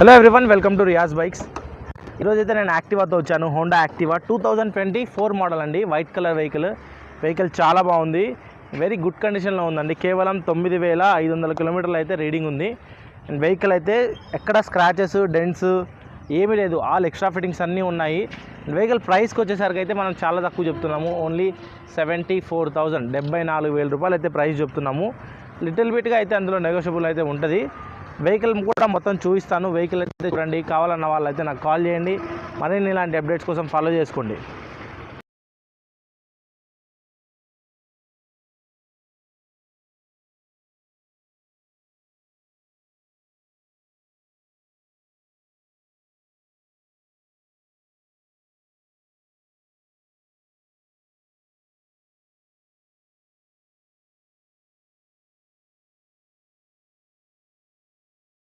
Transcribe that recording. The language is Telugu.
Hello everyone, welcome to Riyaz bikes. ఈరోజైతే నేను యాక్టివాతో వచ్చాను. హోండా యాక్టివా 2024 మోడల్ అండి. వైట్ కలర్ వెహికల్ చాలా బాగుంది. వెరీ గుడ్ కండిషన్లో ఉందండి. కేవలం 9500 కిలోమీటర్లు అయితే రీడింగ్ ఉంది. అండ్ వెహికల్ అయితే ఎక్కడ స్క్రాచెస్ డెంట్స్ ఏమీ లేదు. ఆల్ ఎక్స్ట్రా ఫిట్టింగ్స్ అన్నీ ఉన్నాయి. వెహికల్ ప్రైస్కి వచ్చేసరికి అయితే మనం చాలా తక్కువ చెప్తున్నాము. ఓన్లీ 74,000 74,000 రూపాయలు అయితే ప్రైస్ చెప్తున్నాము. లిటిల్ బిట్గా అయితే అందులో నెగోషియబుల్ అయితే ఉంటుంది. వెహికల్ కూడా మొత్తం చూపిస్తాను. వెహికల్ అయితే చూడండి. కావాలన్న వాళ్ళైతే నాకు కాల్ చేయండి. మరిన్ని ఇలాంటి అప్డేట్స్ కోసం ఫాలో చేసుకోండి.